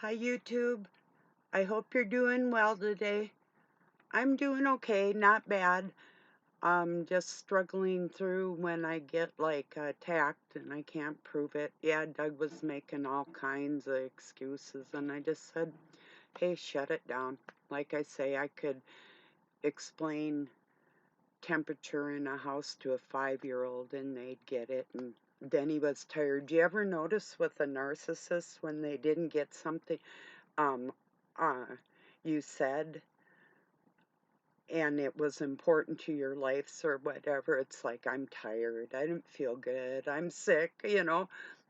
Hi, YouTube. I hope you're doing well today. I'm doing okay, not bad. I'm just struggling through when I get like attacked and I can't prove it. Yeah, Doug was making all kinds of excuses, and I just said, hey, shut it down. Like I say, I could explain temperature in a house to a 5-year-old and they'd get it. And then he was tired. Do you ever notice with a narcissist when they didn't get something? um, uh, you said, and it was important to your life or whatever. It's like, I'm tired. I didn't feel good. I'm sick.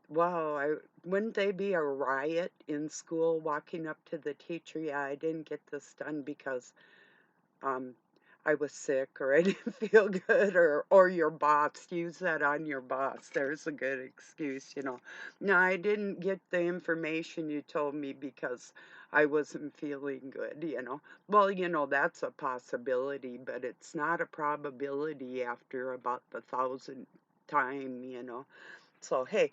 Wow, wouldn't they be a riot in school walking up to the teacher? Yeah, I didn't get this done because um, I was sick or I didn't feel good, or your boss. Use that on your boss. There's a good excuse. No, I didn't get the information you told me because I wasn't feeling good. Well, that's a possibility, but it's not a probability after about the 1,000th time. So, hey,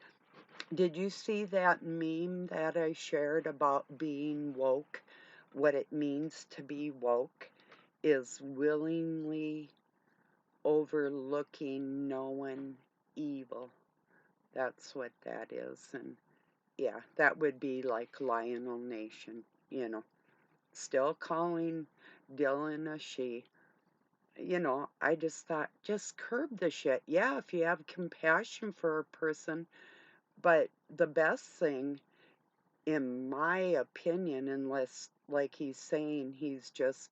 did you see that meme that I shared about being woke? What it means to be woke is willingly overlooking knowing evil. That's what that is. And yeah, that would be like Lionel Nation. Still calling Dylan a she. I just thought, just curb the shit. Yeah, if you have compassion for a person, but the best thing, in my opinion, unless, like he's saying, he's just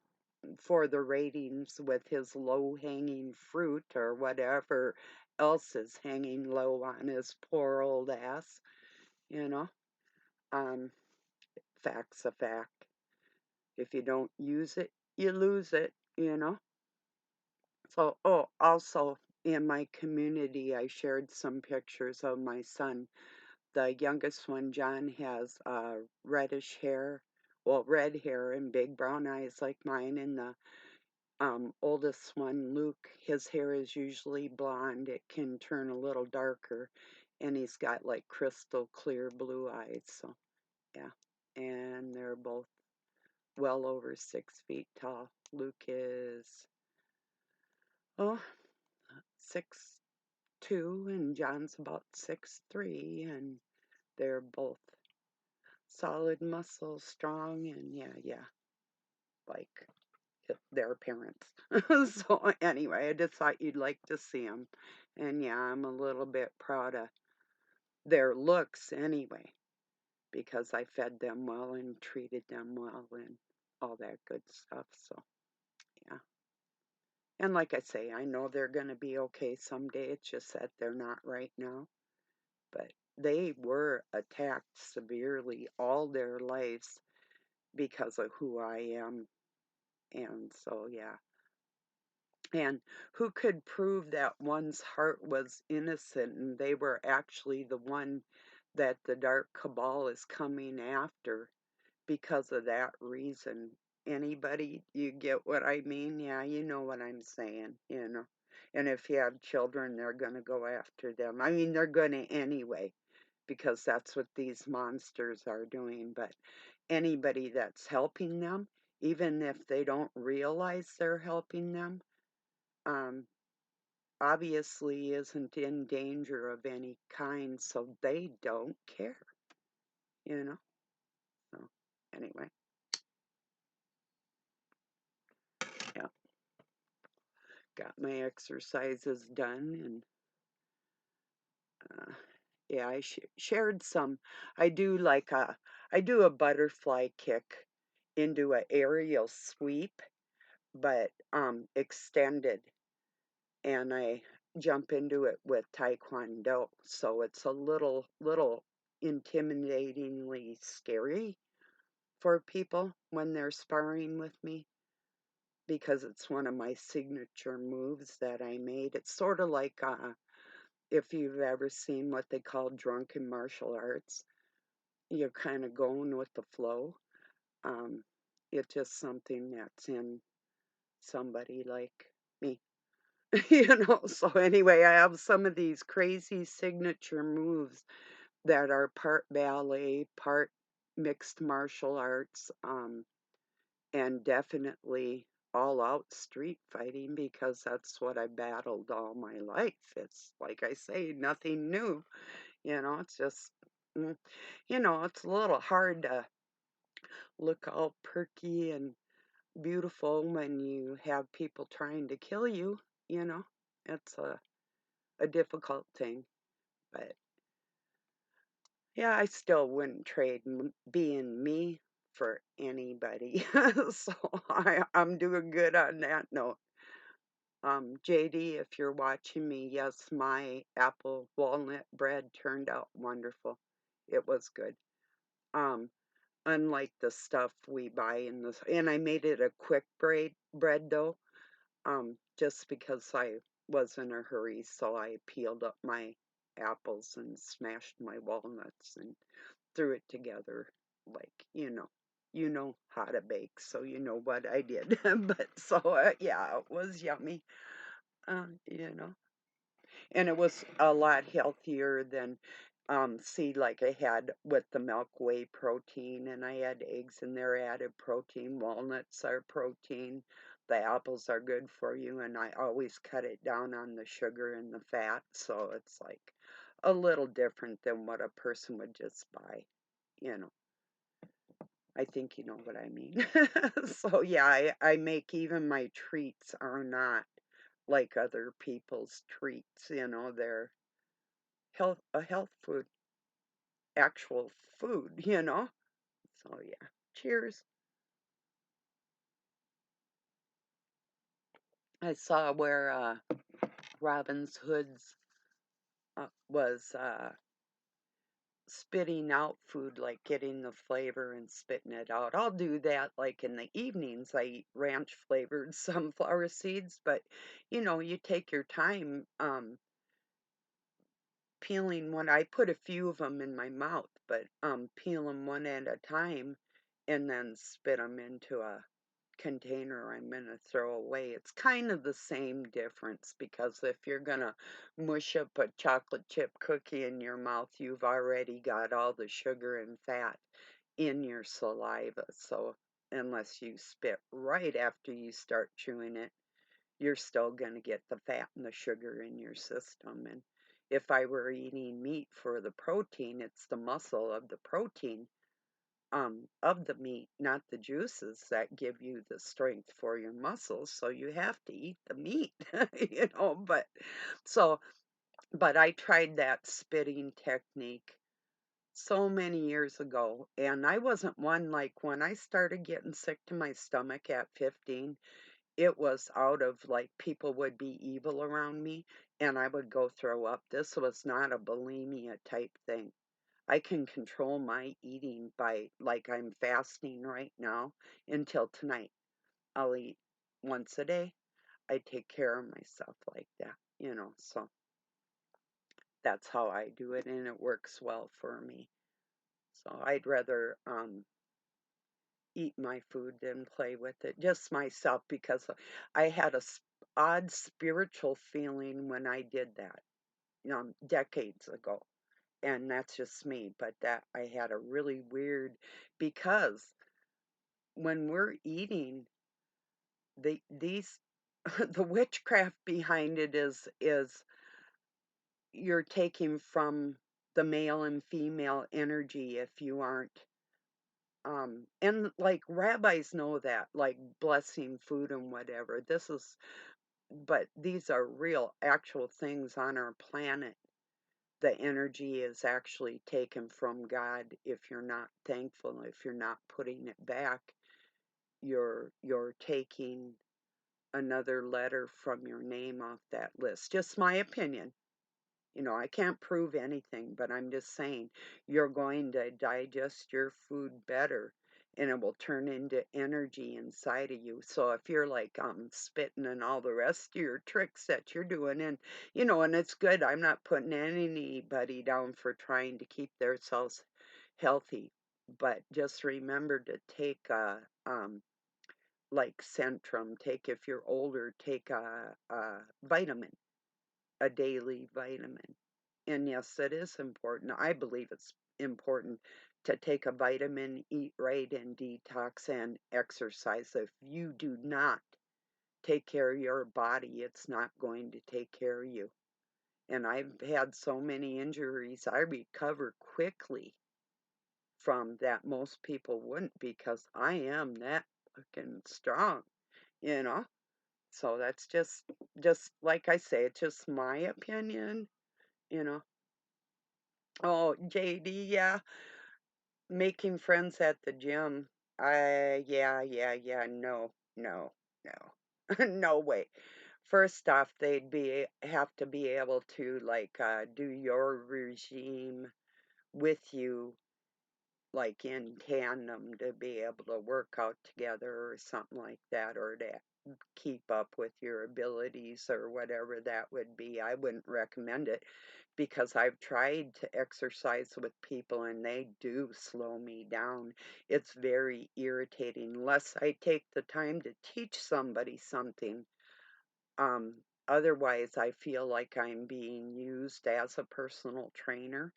for the ratings with his low hanging fruit or whatever else is hanging low on his poor old ass, you know. Um, Fact's a fact. If you don't use it, you lose it. So, oh, also in my community, I shared some pictures of my son. The youngest one, John, has reddish hair, well, red hair and big brown eyes like mine, and the oldest one, Luke, his hair is usually blonde. It can turn a little darker, and he's got like crystal clear blue eyes. So, yeah. And they're both well over 6 feet tall. Luke is, oh, 6'2", and John's about 6'3", and they're both solid muscles, strong, and yeah, like their parents. So anyway, I just thought you'd like to see them. And yeah, I'm a little bit proud of their looks anyway, because I fed them well and treated them well and all that good stuff. So yeah. And like I say, I know they're going to be okay someday. It's just that they're not right now. But they were attacked severely all their lives because of who I am. And so, yeah. And who could prove that one's heart was innocent and they were actually the one that the dark cabal is coming after because of that reason? Anybody? You get what I mean? Yeah, you know what I'm saying. And if you have children, they're going to go after them. I mean, they're going to anyway, because that's what these monsters are doing. But anybody that's helping them, even if they don't realize they're helping them, um, obviously isn't in danger of any kind, so they don't care. So, anyway, yeah, got my exercises done, and uh, yeah, I shared some. I do like I do a butterfly kick into an aerial sweep, but extended, and I jump into it with taekwondo, so it's a little intimidatingly scary for people when they're sparring with me, because it's one of my signature moves that I made. It's sort of like if you've ever seen what they call drunken martial arts, you're kind of going with the flow. Um, it's just something that's in somebody like me. So anyway, I have some of these crazy signature moves that are part ballet, part mixed martial arts, and definitely all out street fighting because that's what I battled all my life. It's like I say, nothing new. It's just, mm, it's a little hard to look all perky and beautiful when you have people trying to kill you, you know. It's a difficult thing. But yeah, I still wouldn't trade being me for anybody. So I'm doing good on that note. JD, if you're watching me, yes, my apple walnut bread turned out wonderful. It was good. Um, Unlike the stuff we buy in this, and I made it a quick bread dough, just because I was in a hurry, so I peeled up my apples and smashed my walnuts and threw it together, like, you know how to bake, so you know what I did. But so yeah, it was yummy. You know, and it was a lot healthier than see, like I had with the milk whey protein, and I had eggs in there, added protein. Walnuts are protein. The apples are good for you, and I always cut it down on the sugar and the fat, so it's like a little different than what a person would just buy. You know, I think you know what I mean. So yeah, I make even my treats are not like other people's treats. They're health food, actual food. So yeah. Cheers. I saw where Robin's Hood's was spitting out food, like getting the flavor and spitting it out. I'll do that like in the evenings. I eat ranch flavored sunflower seeds, but you take your time peeling one. I put a few of them in my mouth, but peel them one at a time and then spit them into a container I'm gonna throw away. It's kind of the same difference because if you're gonna mush up a chocolate chip cookie in your mouth, you've already got all the sugar and fat in your saliva. So unless you spit right after you start chewing it, you're still going to get the fat and the sugar in your system. And if I were eating meat for the protein, it's the muscle of the protein of the meat, not the juices that give you the strength for your muscles. So you have to eat the meat, But so, but I tried that spitting technique so many years ago, and I wasn't one like when I started getting sick to my stomach at 15. It was out of like people would be evil around me and I would go throw up. This was not a bulimia type thing. I can control my eating by, like, I'm fasting right now until tonight. I'll eat once a day. I take care of myself like that. So that's how I do it and it works well for me. So I'd rather eat my food than play with it, just myself, because I had a odd spiritual feeling when I did that, decades ago. And that's just me, but that I had a really weird, because when we're eating, these the witchcraft behind it is you're taking from the male and female energy if you aren't and like rabbis know that, like blessing food and whatever. But these are real actual things on our planet. The energy is actually taken from God. If you're not thankful, if you're not putting it back, you're taking another letter from your name off that list. Just my opinion. I can't prove anything, but I'm just saying you're going to digest your food better and it will turn into energy inside of you. So if you're like spitting and all the rest of your tricks that you're doing, and and it's good. I'm not putting anybody down for trying to keep themselves healthy. But just remember to take like Centrum, take, if you're older, take a vitamin, a daily vitamin, And yes, it is important. I believe it's important to take a vitamin, eat right, and detox and exercise. If you do not take care of your body, it's not going to take care of you. And I've had so many injuries, I recover quickly from that most people wouldn't because I am that fucking strong, you know? So that's just like I say, it's just my opinion, you know. Oh, JD, yeah, making friends at the gym. Yeah, no, no, no. No way. First off, they'd be have to be able to like do your regime with you like in tandem to be able to work out together or something like that, or to keep up with your abilities or whatever that would be. I wouldn't recommend it because I've tried to exercise with people and they do slow me down. It's very irritating unless I take the time to teach somebody something. Otherwise, I feel like I'm being used as a personal trainer,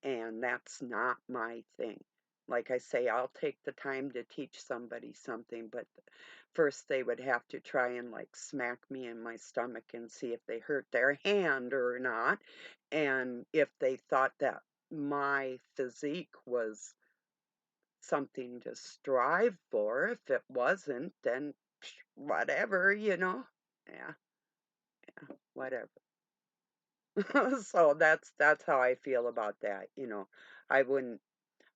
and that's not my thing. Like I say, I'll take the time to teach somebody something, but first they would have to try and like smack me in my stomach and see if they hurt their hand or not. And if they thought that my physique was something to strive for, if it wasn't, then whatever, you know? Yeah, whatever. So that's how I feel about that, you know. I wouldn't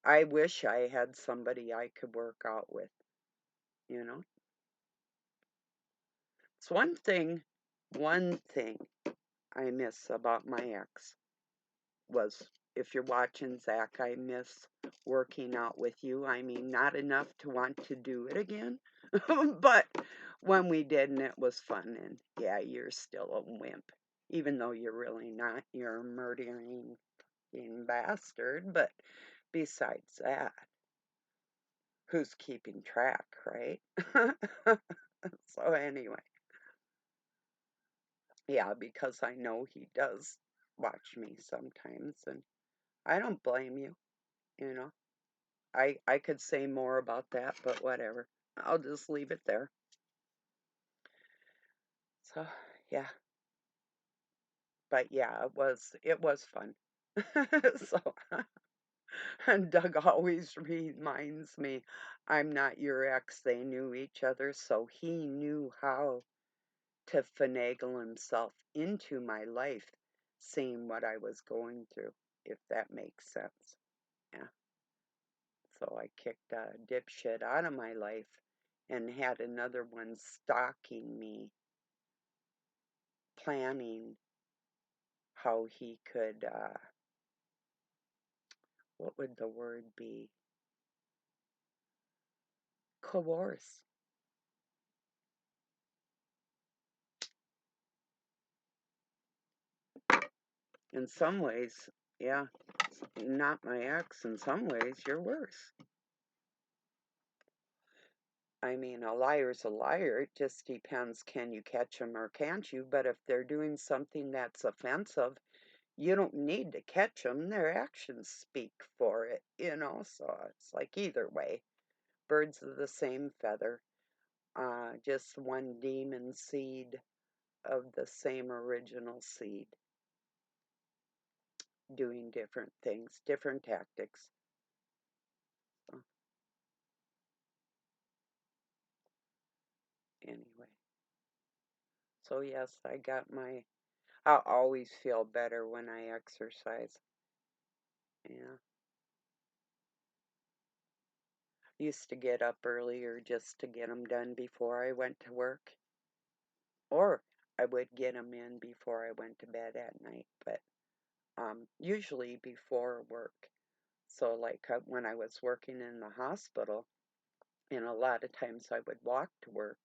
I wish I had somebody I could work out with, you know? It's one thing I miss about my ex was if you're watching, Zach, I miss working out with you. I mean, not enough to want to do it again, but when we did and it was fun, and yeah, you're still a wimp, even though you're really not. You're a murdering fucking bastard, but besides that, who's keeping track, right? So anyway, yeah, because I know he does watch me sometimes, and I don't blame you, you know. I could say more about that, but whatever. I'll just leave it there. So, yeah. But yeah, it was fun. So, and Doug always reminds me, I'm not your ex. They knew each other, so he knew how to finagle himself into my life, seeing what I was going through, if that makes sense. Yeah. So I kicked a dipshit out of my life and had another one stalking me, planning how he could, what would the word be? Coerce. In some ways, yeah, not my ex. In some ways, you're worse. I mean, a liar's a liar. It just depends, can you catch them or can't you? But if they're doing something that's offensive, you don't need to catch them. Their actions speak for it, you know? So it's like either way, birds of the same feather. Just one demon seed of the same original seed, doing different things, different tactics. So, anyway, so yes, I always feel better when I exercise. Yeah. Used to get up earlier just to get them done before I went to work, or I would get them in before I went to bed at night, but usually before work. So, like when I was working in the hospital, and a lot of times I would walk to work,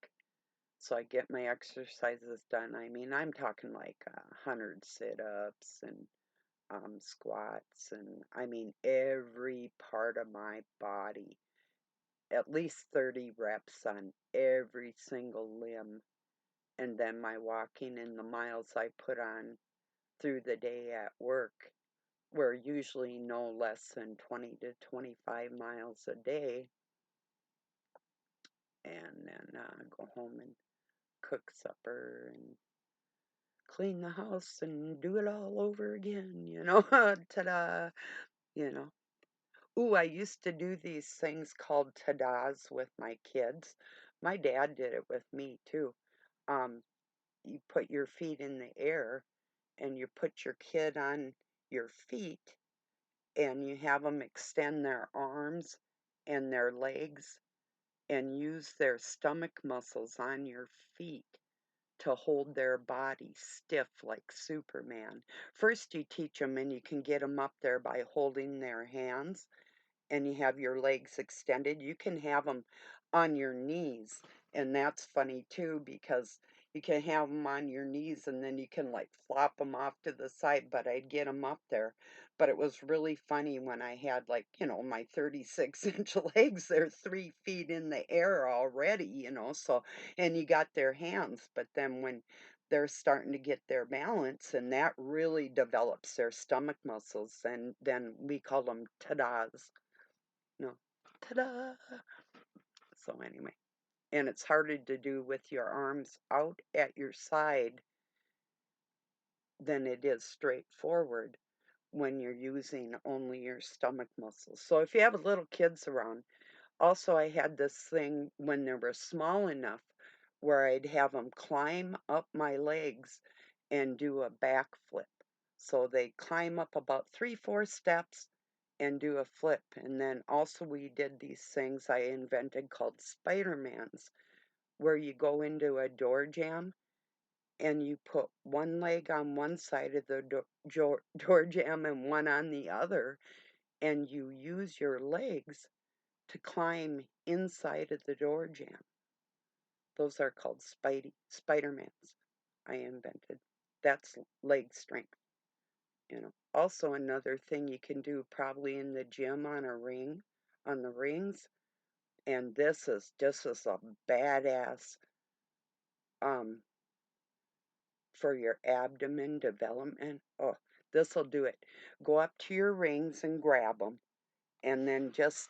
so I get my exercises done. I mean, I'm talking like 100 sit-ups and squats, and I mean every part of my body, at least 30 reps on every single limb, and then my walking and the miles I put on through the day at work. We're usually no less than 20 to 25 miles a day, and then go home and cook supper and clean the house and do it all over again, you know? Ta-da, you know. Ooh, I used to do these things called ta-das with my kids. My dad did it with me too. Um, you put your feet in the air and you put your kid on your feet and you have them extend their arms and their legs and use their stomach muscles on your feet to hold their body stiff like Superman. First, you teach them, and you can get them up there by holding their hands and you have your legs extended. You can have them on your knees, and that's funny too because you can have them on your knees and then you can like flop them off to the side, but I'd get them up there. But it was really funny when I had like, my 36-inch legs, they're 3 feet in the air already, so, and you got their hands, but then when they're starting to get their balance and that really develops their stomach muscles, and then we call them tadas. No. Ta-da! So anyway, and it's harder to do with your arms out at your side than it is straight forward when you're using only your stomach muscles. So if you have little kids around, also I had this thing when they were small enough where I'd have them climb up my legs and do a backflip. So they climb up about 3, 4 steps and do a flip. And then also we did these things I invented called Spider-Mans, where you go into a door jam and you put one leg on one side of the door jam and one on the other, and you use your legs to climb inside of the door jam. Those are called Spider-Mans I invented. That's leg strength. Also another thing you can do probably in the gym on the rings, and this is a badass um for your abdomen development. Oh, this'll do it. Go up to your rings and grab them, and then just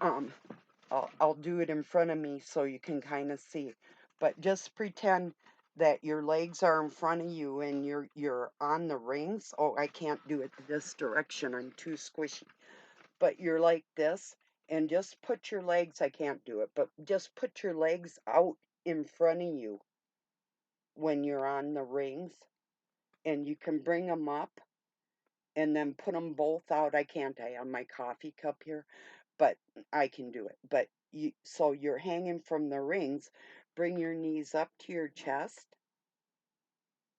um I'll do it in front of me so you can kind of see. But just pretend that your legs are in front of you and you're on the rings. Oh, I can't do it this direction. I'm too squishy. But you're like this, and just put your legs, I can't do it, but just put your legs out in front of you when you're on the rings, and you can bring them up and then put them both out. I can't, I have my coffee cup here, but I can do it. But so you're hanging from the rings, bring your knees up to your chest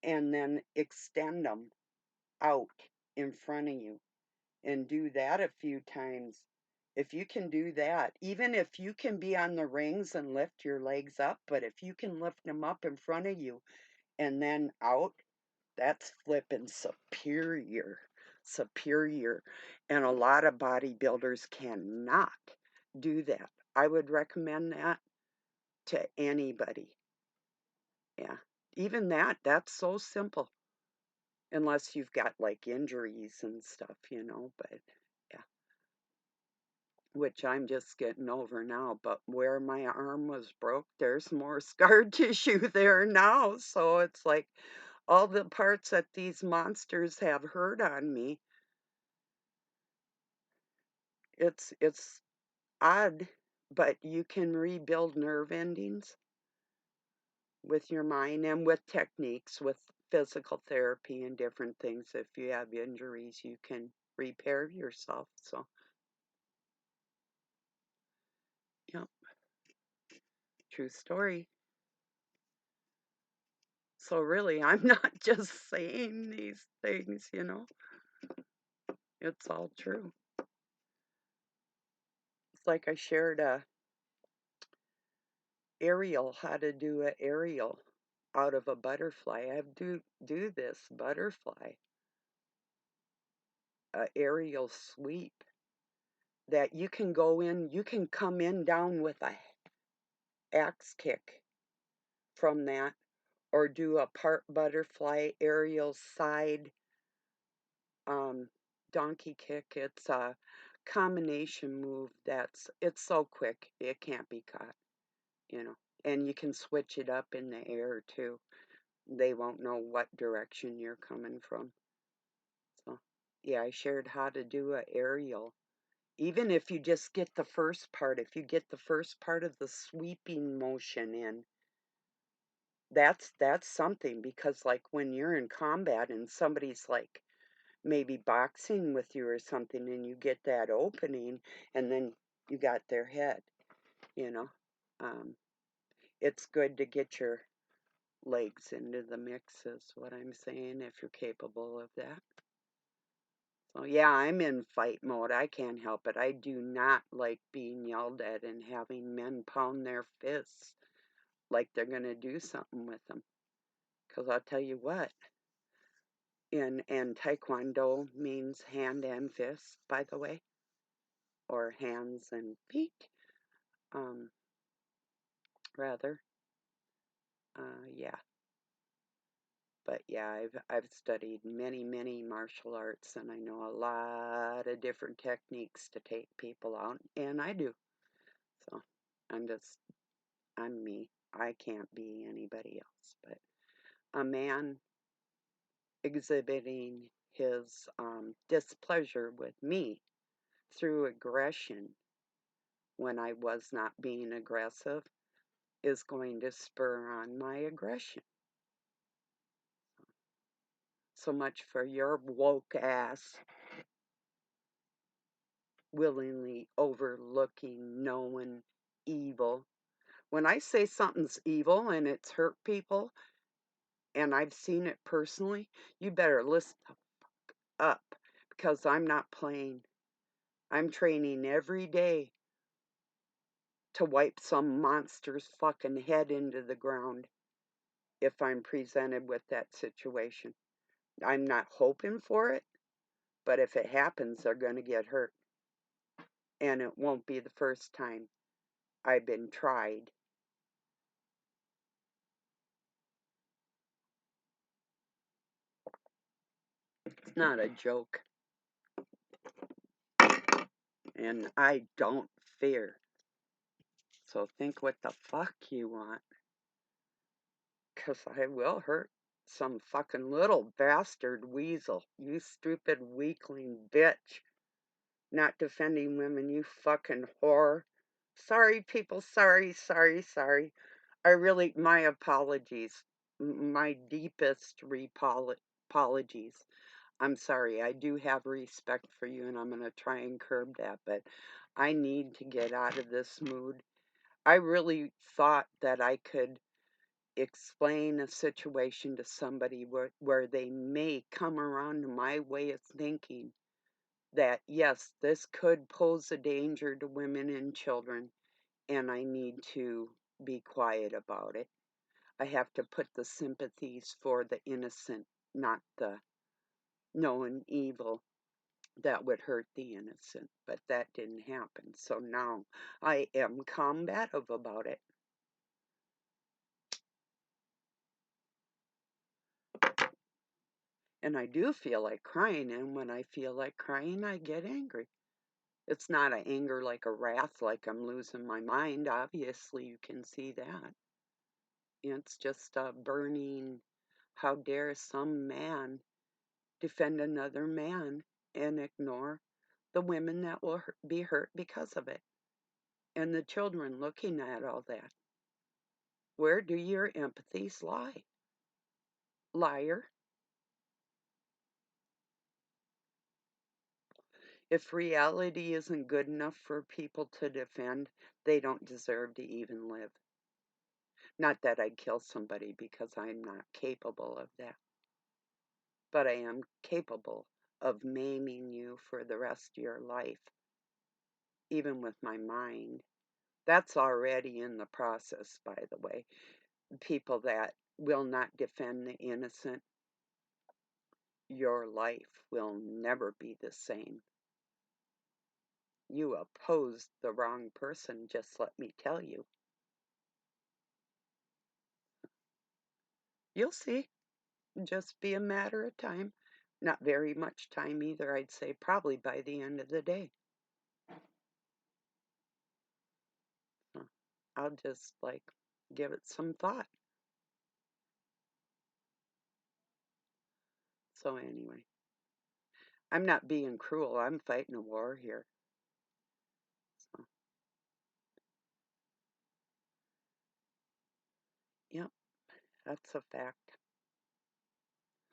and then extend them out in front of you, and do that a few times. If you can do that, even if you can be on the rings and lift your legs up, but if you can lift them up in front of you and then out, that's flipping superior. Superior. And a lot of bodybuilders cannot do that. I would recommend that to anybody. Yeah. Even that's so simple. Unless you've got like injuries and stuff. But yeah, which I'm just getting over now. But where my arm was broke, there's more scar tissue there now. So it's like all the parts that these monsters have hurt on me. It's odd, but you can rebuild nerve endings with your mind and with techniques, with physical therapy and different things. If you have injuries, you can repair yourself. So, yeah, true story. So really, I'm not just saying these things. It's all true. It's like I shared a aerial, how to do an aerial out of a butterfly. I have to do this butterfly, a aerial sweep that you can go in, you can come in down with a axe kick from that, or do a part butterfly aerial side um, donkey kick. It's a combination move it's so quick it can't be caught, you know. And you can switch it up in the air too. They won't know what direction you're coming from. So, yeah, I shared how to do a aerial. Even if you just get the first part, if you get the first part of the sweeping motion in, that's something because like when you're in combat and somebody's like maybe boxing with you or something and you get that opening and then you got their head, you know. Um, it's good to get your legs into the mix is what I'm saying if you're capable of that. So yeah, I'm in fight mode. I can't help it. I do not like being yelled at and having men pound their fists like they're going to do something with them. Because I'll tell you what, and Taekwondo means hand and fist, by the way, or hands and feet, um, rather. Yeah, but yeah, I've studied many martial arts, and I know a lot of different techniques to take people out, and I do. So I'm me. I can't be anybody else, but a man exhibiting his displeasure with me through aggression when I was not being aggressive is going to spur on my aggression. So much for your woke ass willingly overlooking, knowing evil. When I say something's evil and it's hurt people, and I've seen it personally, you better listen up because I'm not playing. I'm training every day to wipe some monster's fucking head into the ground if I'm presented with that situation. I'm not hoping for it, but if it happens, they're going to get hurt. And it won't be the first time I've been tried. It's not a joke. And I don't fear. So think what the fuck you want. 'Cause I will hurt some fucking little bastard weasel. You stupid weakling bitch. Not defending women, you fucking whore. Sorry, people. Sorry. I really, my apologies. My deepest apologies. I'm sorry. I do have respect for you and I'm going to try and curb that, but I need to get out of this mood. I really thought that I could explain a situation to somebody where they may come around to my way of thinking that yes, this could pose a danger to women and children, and I need to be quiet about it. I have to put the sympathies for the innocent, not the known evil that would hurt the innocent. But that didn't happen. So now I am combative about it. And I do feel like crying, and when I feel like crying, I get angry. It's not an anger like a wrath, like I'm losing my mind. Obviously, you can see that. It's just a burning, how dare some man defend another man and ignore the women that will be hurt because of it. And the children looking at all that. Where do your empathies lie? Liar. If reality isn't good enough for people to defend, they don't deserve to even live. Not that I'd kill somebody because I'm not capable of that, but I am capable of maiming you for the rest of your life, even with my mind. That's already in the process, by the way. People that will not defend the innocent, your life will never be the same. You opposed the wrong person, just let me tell you. You'll see. Just be a matter of time. Not very much time either, I'd say probably by the end of the day. So I'll just like give it some thought. So anyway, I'm not being cruel. I'm fighting a war here. So yep, that's a fact.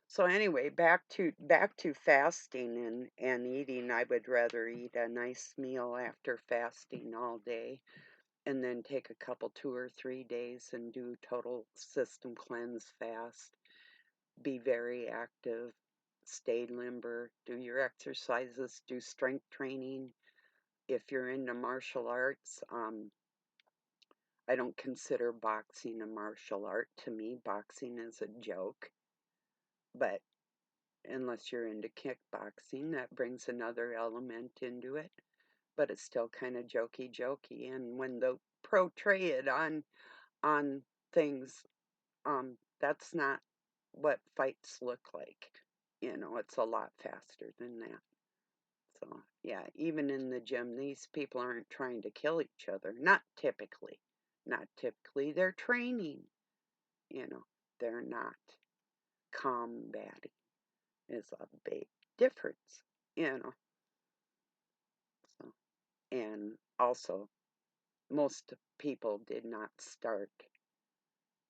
So anyway, back to fasting and eating. I would rather eat a nice meal after fasting all day and then take a couple 2 or 3 days and do total system cleanse fast. Be very active, stay limber, do your exercises, do strength training. If you're into martial arts, I don't consider boxing a martial art. To me, boxing is a joke. But unless you're into kickboxing, that brings another element into it. But it's still kind of jokey. And when they portray it on things, that's not what fights look like. It's a lot faster than that. So, yeah, even in the gym, these people aren't trying to kill each other. Not typically. Not typically. They're training, you know. They're not combating. Is a big difference, you know. So, and also, most people did not start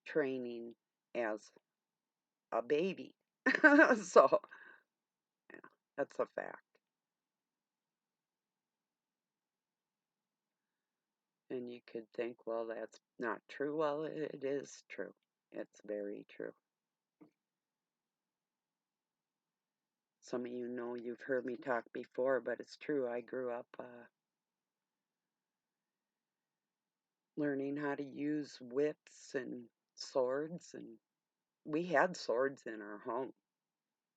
training as a baby. So, yeah, that's a fact. And you could think, well, that's not true. Well, it is true. It's very true. Some of you know you've heard me talk before, but it's true. I grew up learning how to use whips and swords, and we had swords in our home,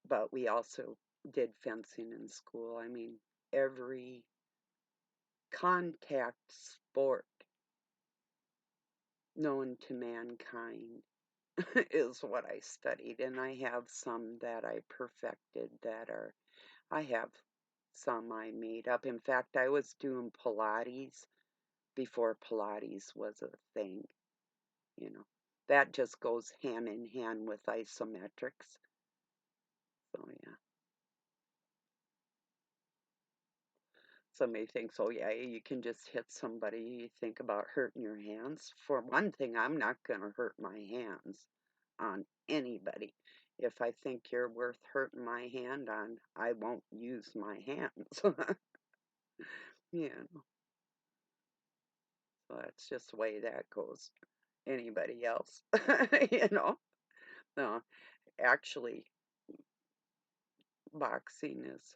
but we also did fencing in school. I mean, every contact sport known to mankind is what I studied, and I have some that I perfected I have some I made up. In fact, I was doing Pilates before Pilates was a thing, you know. That just goes hand in hand with isometrics. So, yeah. Somebody thinks, oh, yeah, you can just hit somebody. You think about hurting your hands. For one thing, I'm not going to hurt my hands on anybody. If I think you're worth hurting my hand on, I won't use my hands. Yeah, so that's just the way that goes. Anybody else, you know? No, actually, boxing is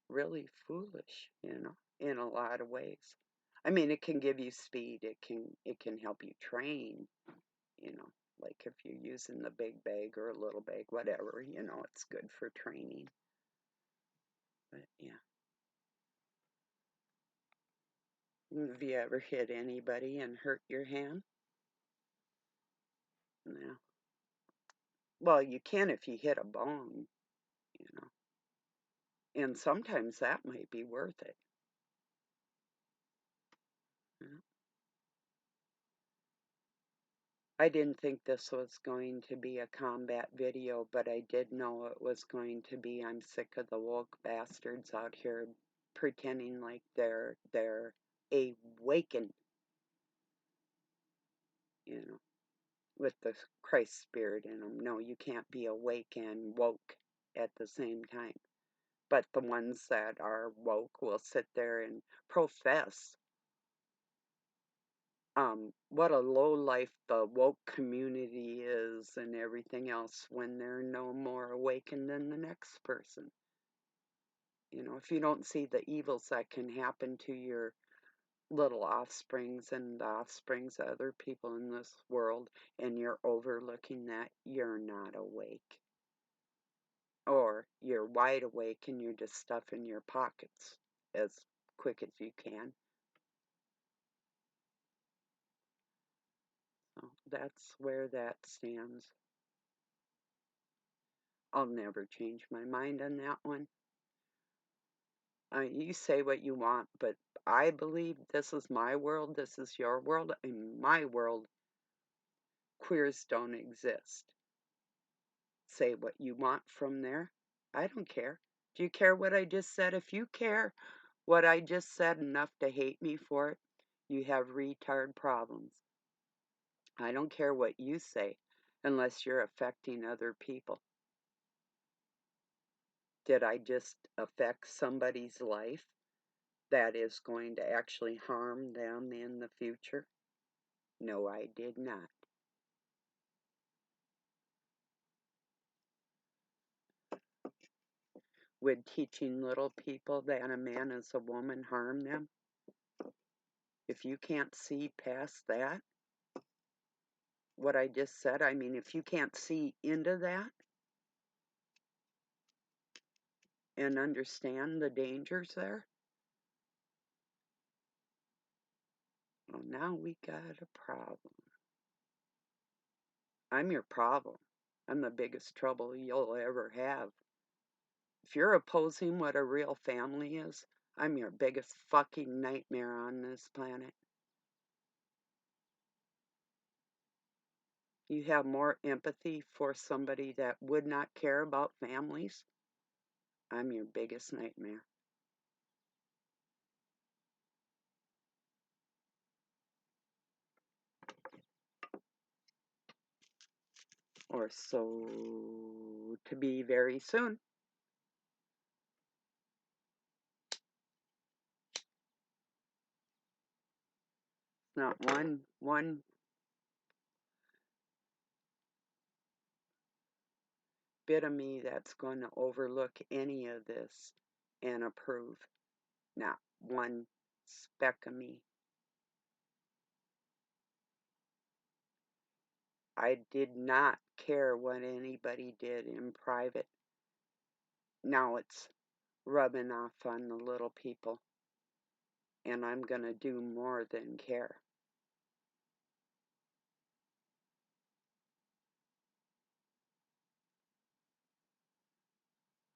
really foolish, in a lot of ways. I mean, it can give you speed, it can help you train, you know, like if you're using the big bag or a little bag, whatever, it's good for training. But yeah. Have you ever hit anybody and hurt your hand? No. Well, you can if you hit a bone, you know, and sometimes that might be worth it. Yeah. I didn't think this was going to be a combat video, but I did know it was going to be. I'm sick of the woke bastards out here pretending like they're awakened, you know, with the Christ spirit in them. No, you can't be awake and woke at the same time. But the ones that are woke will sit there and profess what a low life the woke community is and everything else when they're no more awakened than the next person. If you don't see the evils that can happen to your little offsprings and the offsprings of other people in this world, and you're overlooking that, you're not awake. Or you're wide awake and you're just stuffing your pockets as quick as you can. So that's where that stands. I'll never change my mind on that one. You say what you want, but I believe this is my world, this is your world. In my world, queers don't exist. Say what you want from there. I don't care. Do you care what I just said? If you care what I just said enough to hate me for it, you have retard problems. I don't care what you say unless you're affecting other people. Did I just affect somebody's life that is going to actually harm them in the future? No, I did not. Would teaching little people that a man is a woman harm them? If you can't see past that, what I just said, I mean, if you can't see into that and understand the dangers there, well, now we got a problem. I'm your problem. I'm the biggest trouble you'll ever have. If you're opposing what a real family is, I'm your biggest fucking nightmare on this planet. You have more empathy for somebody that would not care about families. I'm your biggest nightmare. Or so to be very soon. Not one bit of me that's going to overlook any of this and approve. Not one speck of me. I did not care what anybody did in private. Now it's rubbing off on the little people, and I'm going to do more than care.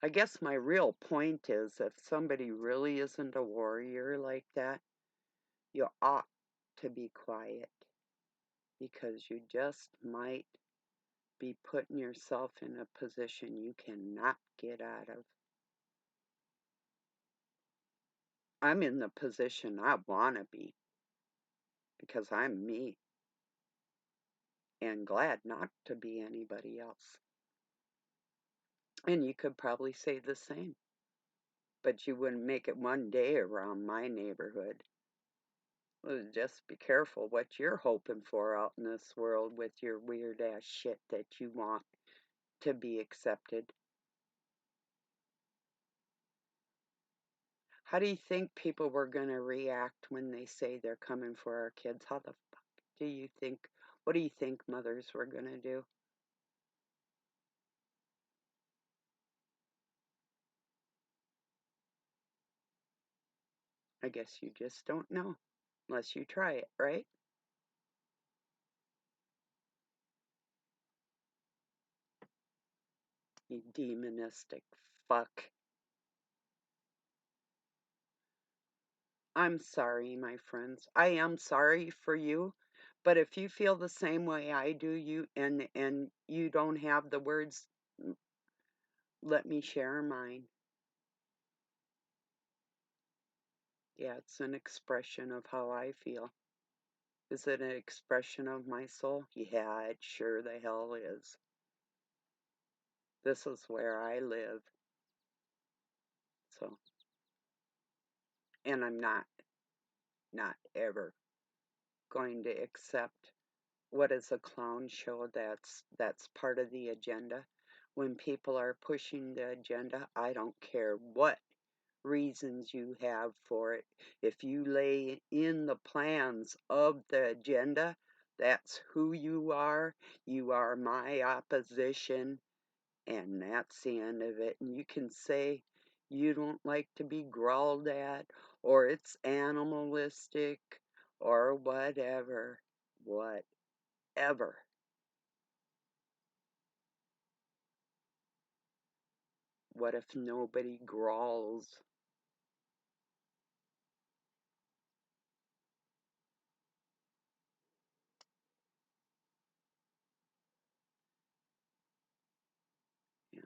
I guess my real point is if somebody really isn't a warrior like that, you ought to be quiet because you just might be putting yourself in a position you cannot get out of. I'm in the position I want to be because I'm me and glad not to be anybody else. And you could probably say the same, but you wouldn't make it one day around my neighborhood. Well, just be careful what you're hoping for out in this world with your weird ass shit that you want to be accepted. How do you think people were going to react when they say they're coming for our kids? How the fuck do you think, what do you think mothers were going to do? I guess you just don't know unless you try it, right? You demonistic fuck. I'm sorry, my friends. I am sorry for you, but if you feel the same way I do, and you don't have the words, let me share mine. Yeah, it's an expression of how I feel. Is it an expression of my soul? Yeah, it sure the hell is. This is where I live. So, and I'm not ever going to accept what is a clown show that's part of the agenda. When people are pushing the agenda, I don't care what reasons you have for it. If you lay in the plans of the agenda, that's who you are. You are my opposition, and that's the end of it. And you can say you don't like to be growled at, or it's animalistic, or whatever. Whatever. What if nobody growls? Yeah.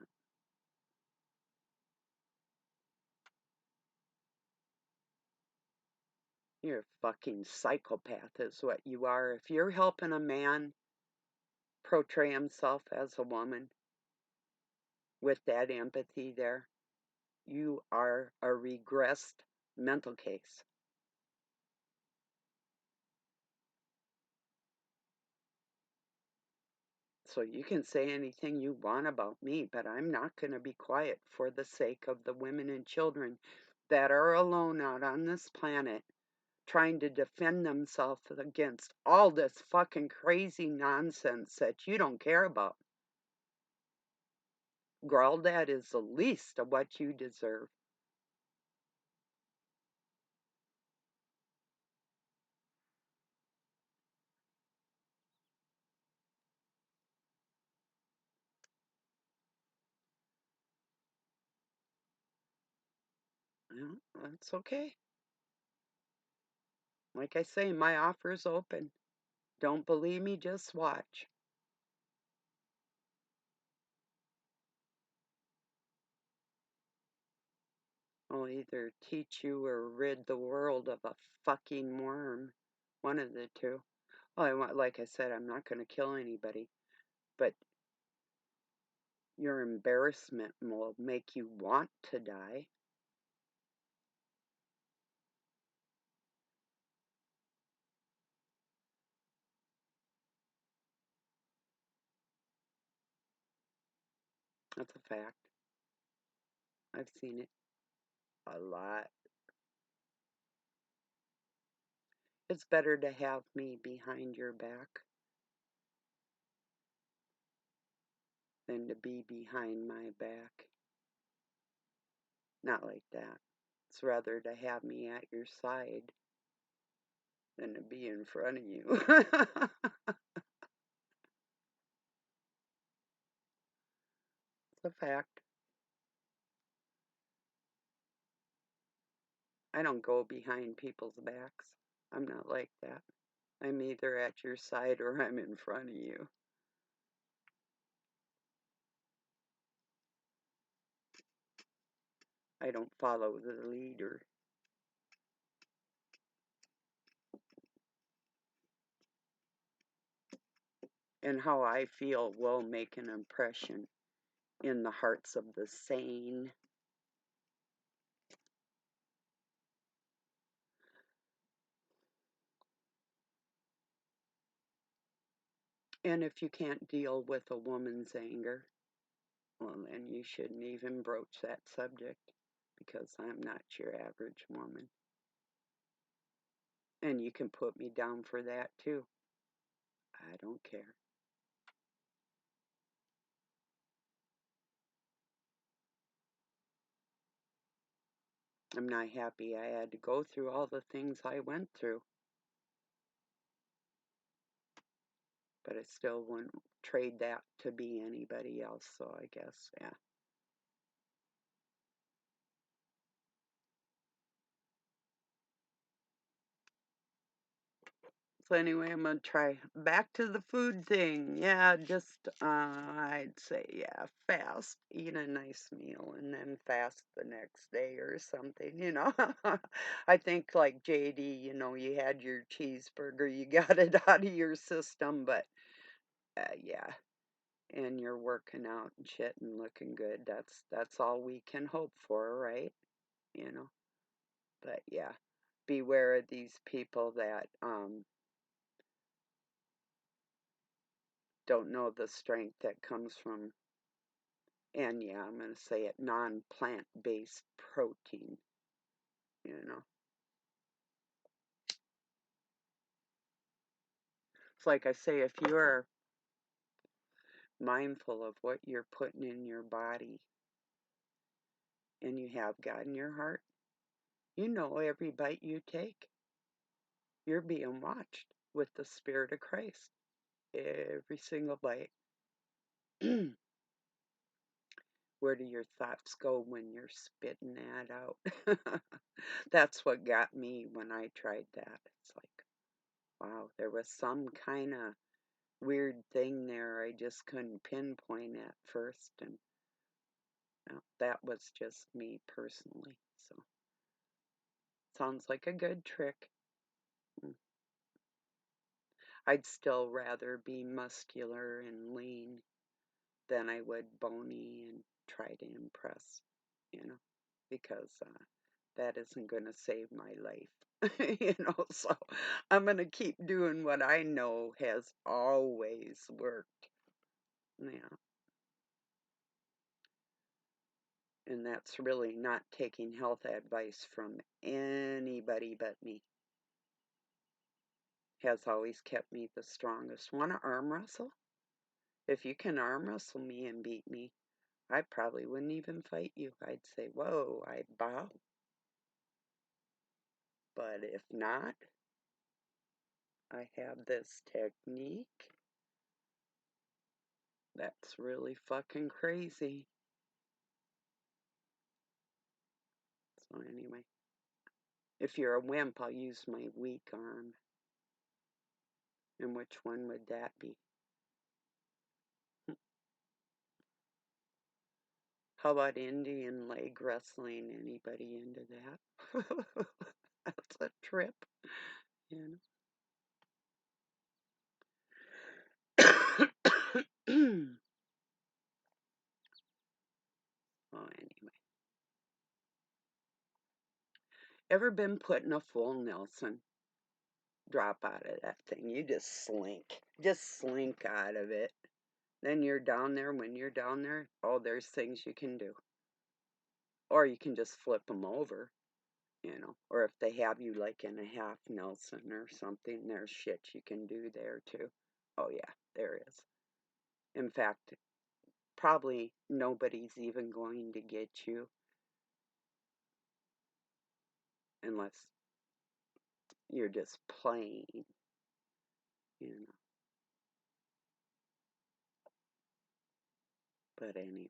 You're a fucking psychopath, is what you are. If you're helping a man portray himself as a woman with that empathy there, you are a regressed mental case. So you can say anything you want about me, but I'm not going to be quiet for the sake of the women and children that are alone out on this planet trying to defend themselves against all this fucking crazy nonsense that you don't care about. Girl, that is the least of what you deserve. Well, that's okay. Like I say, my offer's open. Don't believe me, just watch. I'll either teach you or rid the world of a fucking worm. One of the two. Well, like I said, I'm not going to kill anybody, but your embarrassment will make you want to die. That's a fact. I've seen it a lot. It's better to have me behind your back than to be behind my back. Not like that. It's rather to have me at your side than to be in front of you. It's a fact. I don't go behind people's backs. I'm not like that. I'm either at your side or I'm in front of you. I don't follow the leader. And how I feel will make an impression in the hearts of the sane. And if you can't deal with a woman's anger, well, then you shouldn't even broach that subject because I'm not your average woman. And you can put me down for that too. I don't care. I'm not happy I had to go through all the things I went through, but I still wouldn't trade that to be anybody else, so I guess, yeah. So anyway, I'm gonna try back to the food thing. Yeah, just I'd say yeah, fast, eat a nice meal, and then fast the next day or something. I think like JD, you had your cheeseburger, you got it out of your system, but yeah, and you're working out and shit and looking good. That's all we can hope for, right? You know. But yeah, beware of these people that don't know the strength that comes from, and yeah, I'm going to say it, non-plant based protein, you know. It's like I say, if you're mindful of what you're putting in your body and you have God in your heart, you know every bite you take, you're being watched with the Spirit of Christ. Every single bite. Where do your thoughts go when you're spitting that out? That's what got me when I tried that. It's like, wow, there was some kind of weird thing there I just couldn't pinpoint at first, and that was just me personally. So, sounds like a good trick. Mm. I'd still rather be muscular and lean than I would bony and try to impress, you know, because that isn't going to save my life, so I'm going to keep doing what I know has always worked. Yeah, and that's really not taking health advice from anybody but me. Has always kept me the strongest. Want to arm wrestle? If you can arm wrestle me and beat me, I probably wouldn't even fight you. I'd say, whoa, I bow. But if not, I have this technique that's really fucking crazy. So anyway, if you're a wimp, I'll use my weak arm. And which one would that be? How about Indian leg wrestling? Anybody into that? That's a trip, you know. Oh, anyway. Ever been put in a full Nelson? Drop out of that thing. You just slink. Just slink out of it. Then you're down there. When you're down there, oh, there's things you can do. Or you can just flip them over, Or if they have you like in a half Nelson or something, there's shit you can do there too. Oh, yeah, there is. In fact, probably nobody's even going to get you unless you're just playing, you know. But anyway,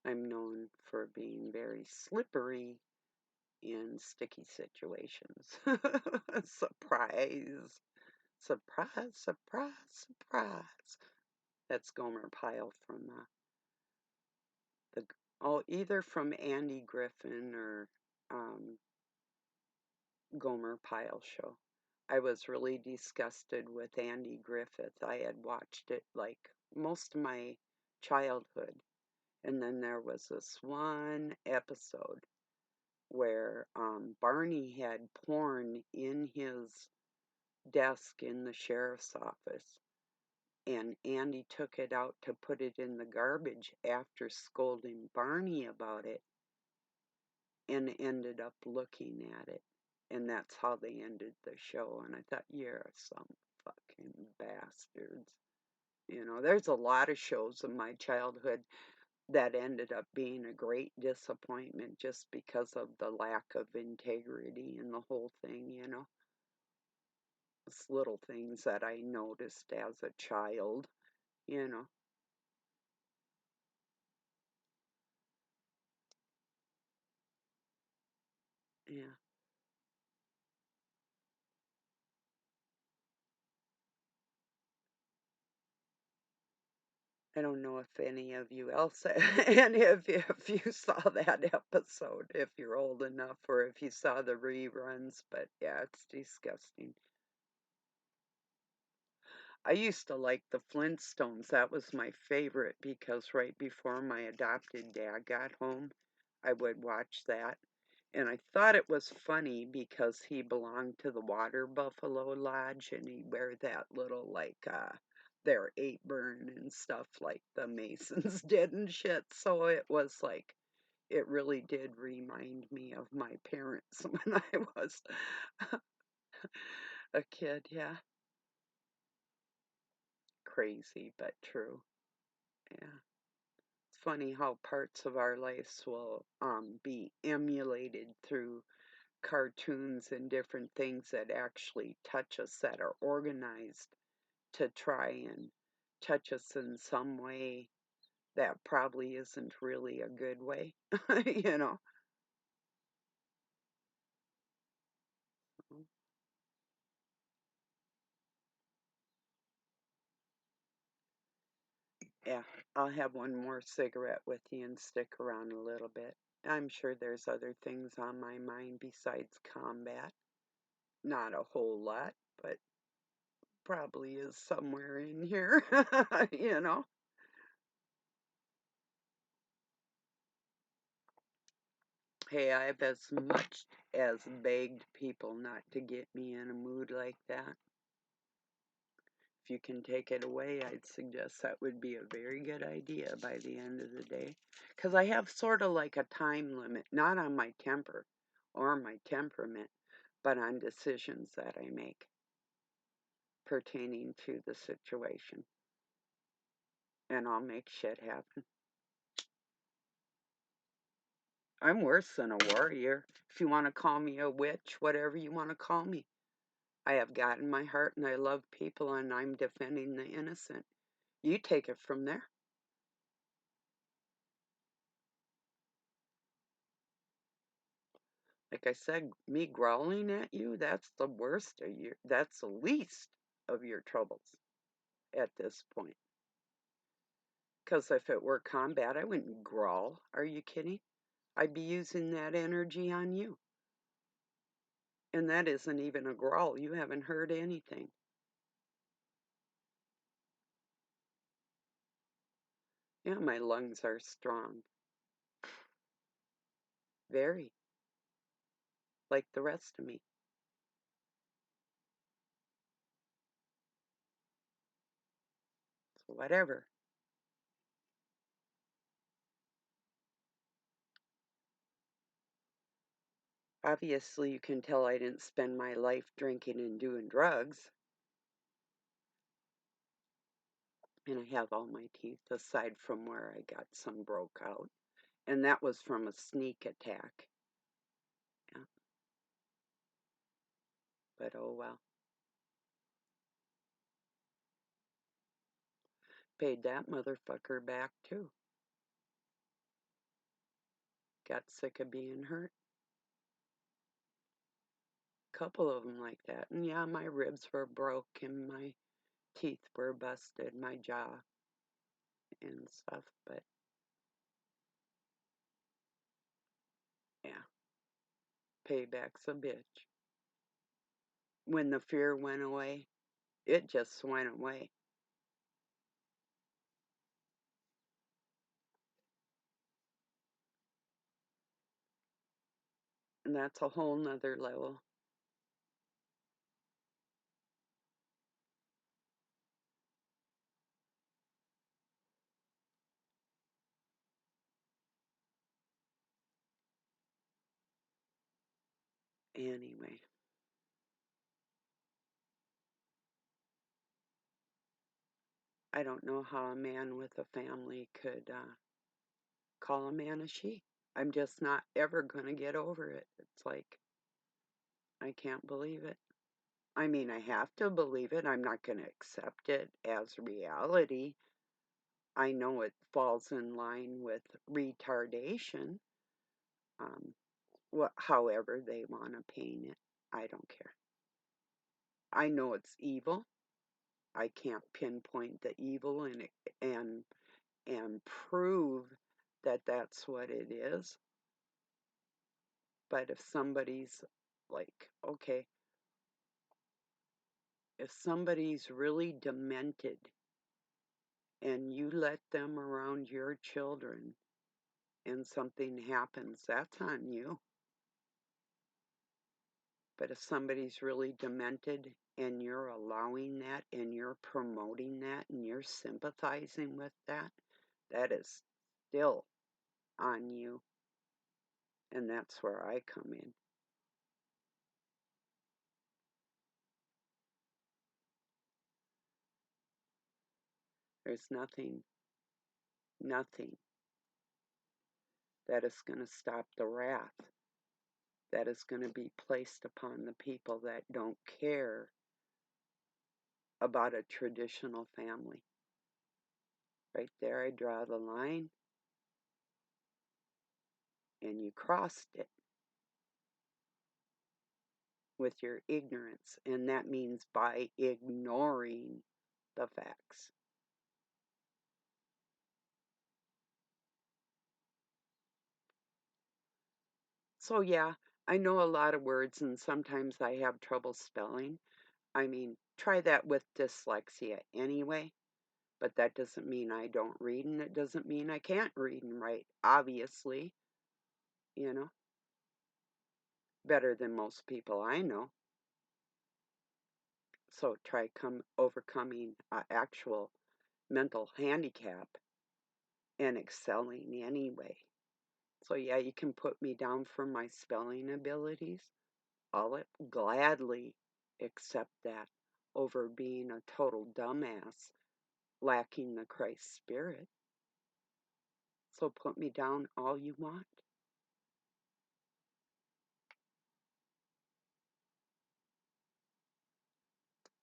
I'm known for being very slippery in sticky situations. Surprise, surprise, surprise, surprise. That's Gomer Pyle from the either from Andy Griffin or um, Gomer Pyle show. I was really disgusted with Andy Griffith. I had watched it like most of my childhood, and then there was this one episode where Barney had porn in his desk in the sheriff's office, and Andy took it out to put it in the garbage after scolding Barney about it, and ended up looking at it. And that's how they ended the show. And I thought, you're some fucking bastards. There's a lot of shows in my childhood that ended up being a great disappointment just because of the lack of integrity in the whole thing. It's little things that I noticed as a child, you know. Yeah. I don't know if any of you else, and if you saw that episode, if you're old enough, or if you saw the reruns, but yeah, it's disgusting. I used to like the Flintstones. That was my favorite because right before my adopted dad got home, I would watch that. And I thought it was funny because he belonged to the Water Buffalo Lodge and he'd wear that little, like, their apron and stuff like the Masons did and shit. So it was like, it really did remind me of my parents when I was a kid. Yeah. Crazy, but true. Yeah. It's funny how parts of our lives will be emulated through cartoons and different things that actually touch us that are organized to try and touch us in some way that probably isn't really a good way, you know. Yeah, I'll have one more cigarette with you and stick around a little bit. I'm sure there's other things on my mind besides combat. Not a whole lot, but probably is somewhere in here, you know. Hey, I've as much as begged people not to get me in a mood like that. If you can take it away, I'd suggest that would be a very good idea by the end of the day. Because I have sort of like a time limit, not on my temper or my temperament, but on decisions that I make pertaining to the situation. And I'll make shit happen. I'm worse than a warrior. If you want to call me a witch, whatever you want to call me. I have God in my heart and I love people and I'm defending the innocent. You take it from there. Like I said, me growling at you, that's the worst of your, that's the least of your troubles at this point. Because if it were combat, I wouldn't growl. Are you kidding? I'd be using that energy on you. And that isn't even a growl. You haven't heard anything. Yeah, my lungs are strong. Very. Like the rest of me. So whatever. Obviously, you can tell I didn't spend my life drinking and doing drugs. And I have all my teeth, aside from where I got some broke out. And that was from a sneak attack. Yeah. But oh well. Paid that motherfucker back too. Got sick of being hurt. Couple of them like that. And yeah, my ribs were broke and my teeth were busted, my jaw and stuff. But yeah, payback's a bitch. When the fear went away, it just went away. And that's a whole nother level. Anyway, I don't know how a man with a family could call a man a she. I'm just not ever going to get over it. It's like, I can't believe it. I mean, I have to believe it. I'm not going to accept it as reality. I know it falls in line with retardation, um, however they want to paint it. I don't care. I know it's evil. I can't pinpoint the evil and and prove that that's what it is. But if somebody's like, okay, if somebody's really demented and you let them around your children and something happens, that's on you. But if somebody's really demented and you're allowing that and you're promoting that and you're sympathizing with that, that is still on you. And that's where I come in. There's nothing that is going to stop the wrath that is going to be placed upon the people that don't care about a traditional family. Right there, I draw the line, and you crossed it with your ignorance, and that means by ignoring the facts. So, yeah, I know a lot of words, and sometimes I have trouble spelling. I mean, try that with dyslexia anyway, but that doesn't mean I don't read, and it doesn't mean I can't read and write, obviously, you know, better than most people I know. So try overcoming actual mental handicap and excelling anyway. So yeah, you can put me down for my spelling abilities. I'll gladly accept that over being a total dumbass lacking the Christ spirit. So put me down all you want.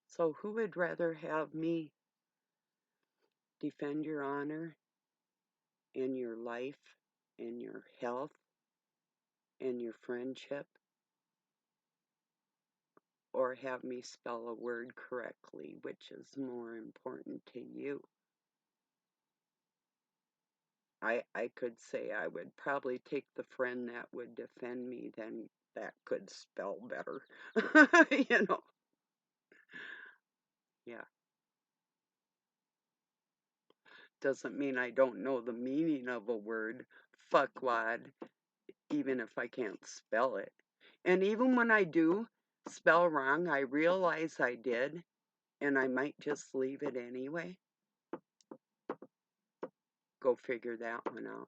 So who would rather have me defend your honor and your life and your health and your friendship, or have me spell a word correctly, which is more important to you? I could say I would probably take the friend that would defend me than that could spell better. You know, yeah. Doesn't mean I don't know the meaning of a word, fuckwad, even if I can't spell it. And even when I do spell wrong, I realize I did, and I might just leave it anyway. Go figure that one out.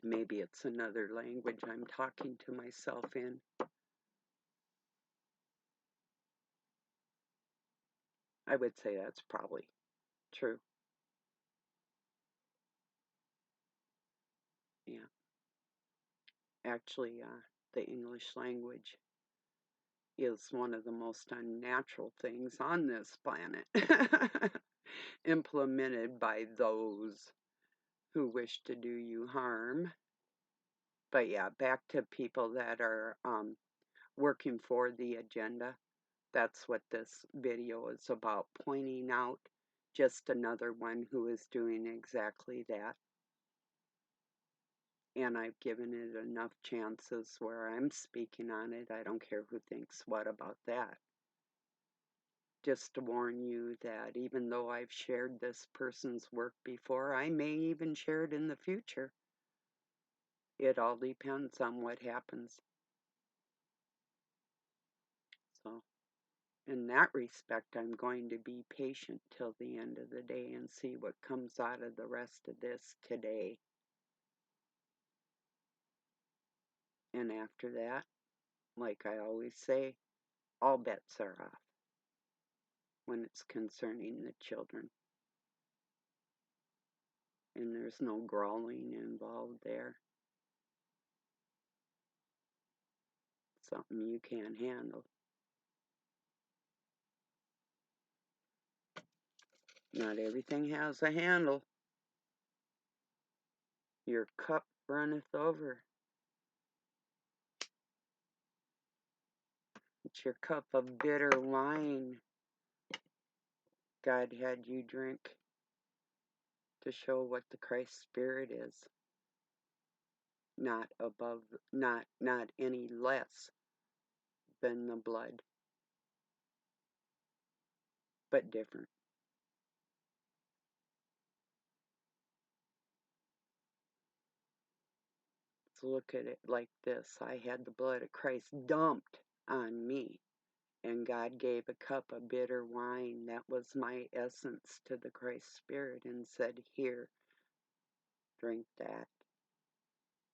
Maybe it's another language I'm talking to myself in. I would say that's probably true. Yeah. Actually, the English language is one of the most unnatural things on this planet, implemented by those who wish to do you harm. But yeah, back to people that are working for the agenda. That's what this video is about, pointing out just another one who is doing exactly that. And I've given it enough chances where I'm speaking on it. I don't care who thinks what about that. Just to warn you that even though I've shared this person's work before, I may even share it in the future. It all depends on what happens. So, in that respect, I'm going to be patient till the end of the day and see what comes out of the rest of this today. And after that, like I always say, all bets are off when it's concerning the children. And there's no growling involved there. Something you can't handle. Not everything has a handle. Your cup runneth over. It's your cup of bitter wine God had you drink to show what the Christ Spirit is. Not above, not any less than the blood, but different. So look at it like this. I had the blood of Christ dumped on me, and God gave a cup of bitter wine that was my essence to the Christ Spirit and said, here, drink that.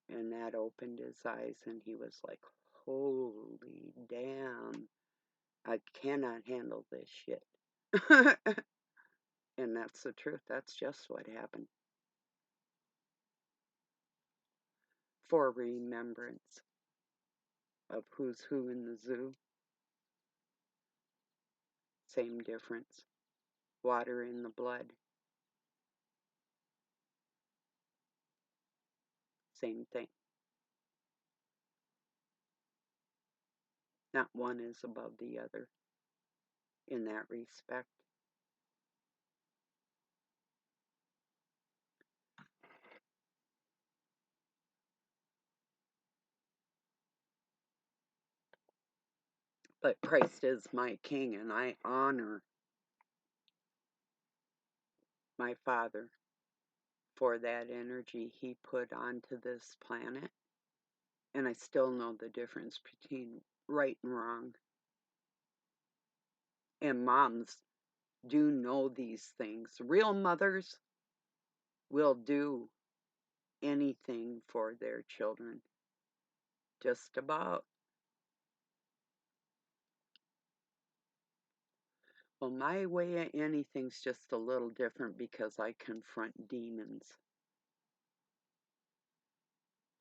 And that opened his eyes, and he was like, holy damn, I cannot handle this shit. And that's the truth. That's just what happened. For remembrance of who's who in the zoo, same difference. Water in the blood. same thing. Not one is above the other in that respect. But Christ is my King, and I honor my Father for that energy he put onto this planet. And I still know the difference between right and wrong. And moms do know these things. Real mothers will do anything for their children. Just about. Well, my way of anything's just a little different because I confront demons.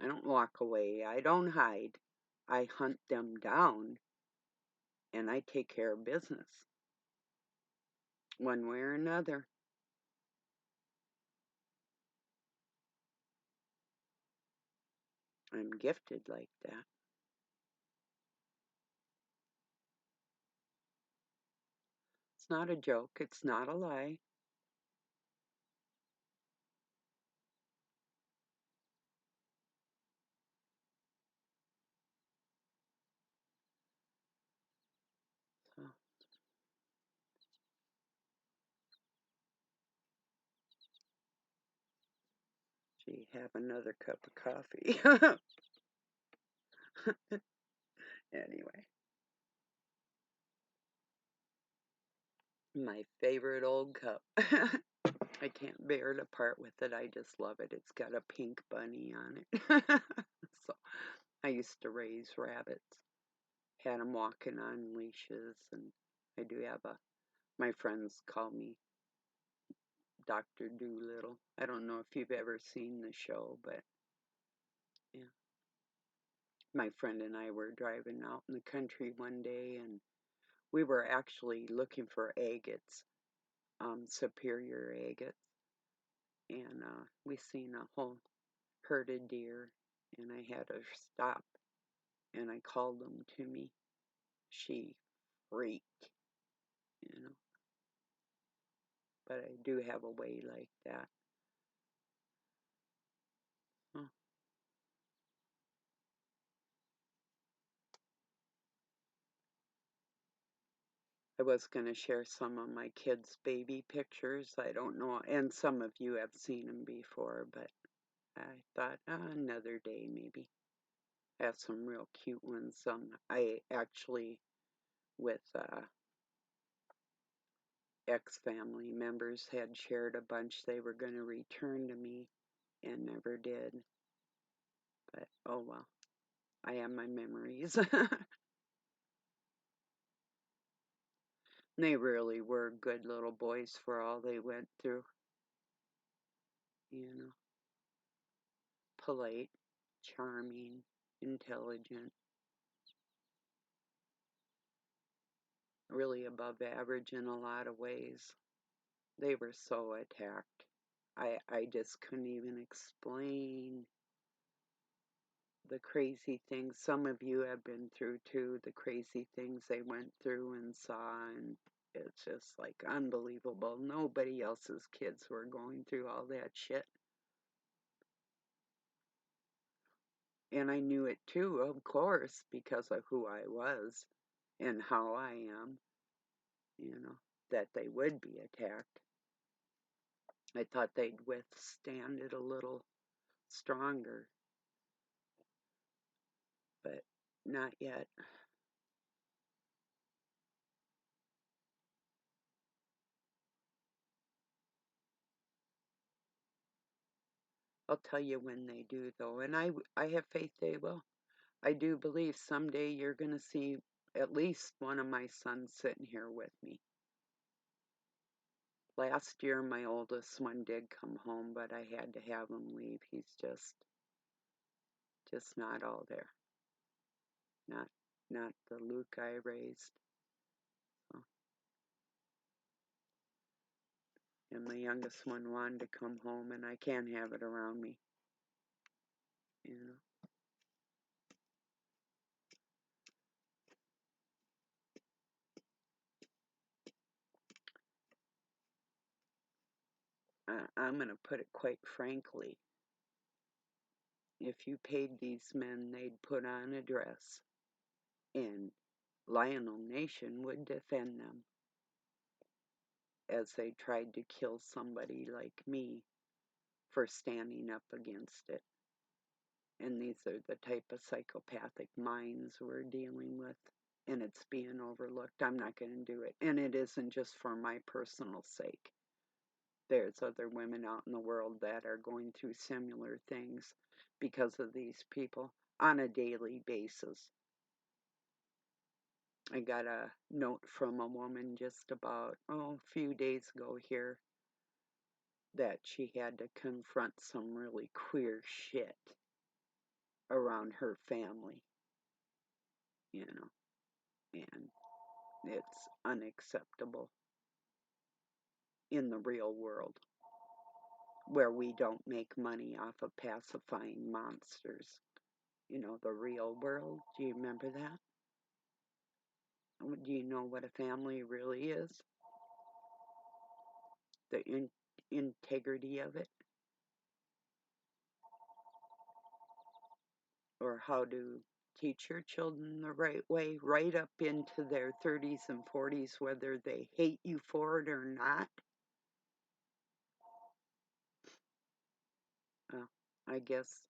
I don't walk away. I don't hide. I hunt them down and I take care of business one way or another. I'm gifted like that. It's not a joke. It's not a lie. So, gee, have another cup of coffee. Anyway, my favorite old cup. I can't bear to part with it. I just love it. It's got a pink bunny on it. So I used to raise rabbits, had them walking on leashes, and I do have my friends call me Dr. Doolittle. I don't know if you've ever seen the show, but yeah. My friend and I were driving out in the country one day, and we were actually looking for agates, superior agates, and we seen a whole herd of deer, and I had her stop, and I called them to me. She freaked, you know, but I do have a way like that. Huh. I was going to share some of my kids' baby pictures. I don't know, and some of you have seen them before, but I thought another day maybe. I have some real cute ones. I actually, with ex-family members, had shared a bunch they were going to return to me and never did. But oh well, I have my memories. They really were good little boys for all they went through. You know, polite, charming, intelligent, really above average in a lot of ways. They were so attacked. I just couldn't even explain the crazy things some of you have been through too, the crazy things they went through and saw, and it's just like unbelievable. Nobody else's kids were going through all that shit. And I knew it too, of course, because of who I was and how I am, that they would be attacked. I thought they'd withstand it a little stronger, but not yet. I'll tell you when they do, though, and I have faith they will. I do believe someday you're going to see at least one of my sons sitting here with me. Last year, my oldest one did come home, but I had to have him leave. He's just not all there. Not, not the Luke I raised. So, and my youngest one wanted to come home, and I can't have it around me. you I'm going to put it quite frankly. If you paid these men, they'd put on a dress, and Lionel Nation would defend them as they tried to kill somebody like me for standing up against it. And these are the type of psychopathic minds we're dealing with, and it's being overlooked. I'm not going to do it. And it isn't just for my personal sake. There's other women out in the world that are going through similar things because of these people on a daily basis. I got a note from a woman just about, a few days ago here that she had to confront some really queer shit around her family, you know, and it's unacceptable in the real world where we don't make money off of pacifying monsters. You know, the real world. Do you remember that? Do you know what a family really is? The integrity of it? Or how to teach your children the right way right up into their 30s and 40s, whether they hate you for it or not? Well, I guess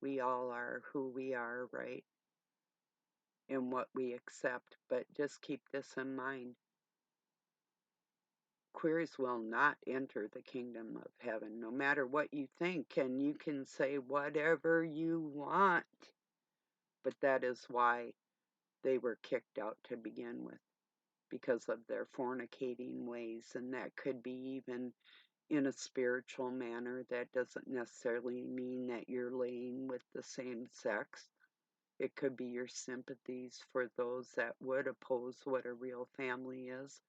we all are who we are, right? And what we accept, but just keep this in mind. Queers will not enter the kingdom of heaven, no matter what you think, and you can say whatever you want, but that is why they were kicked out to begin with, because of their fornicating ways, and that could be even in a spiritual manner. That doesn't necessarily mean that you're laying with the same sex. It could be your sympathies for those that would oppose what a real family is.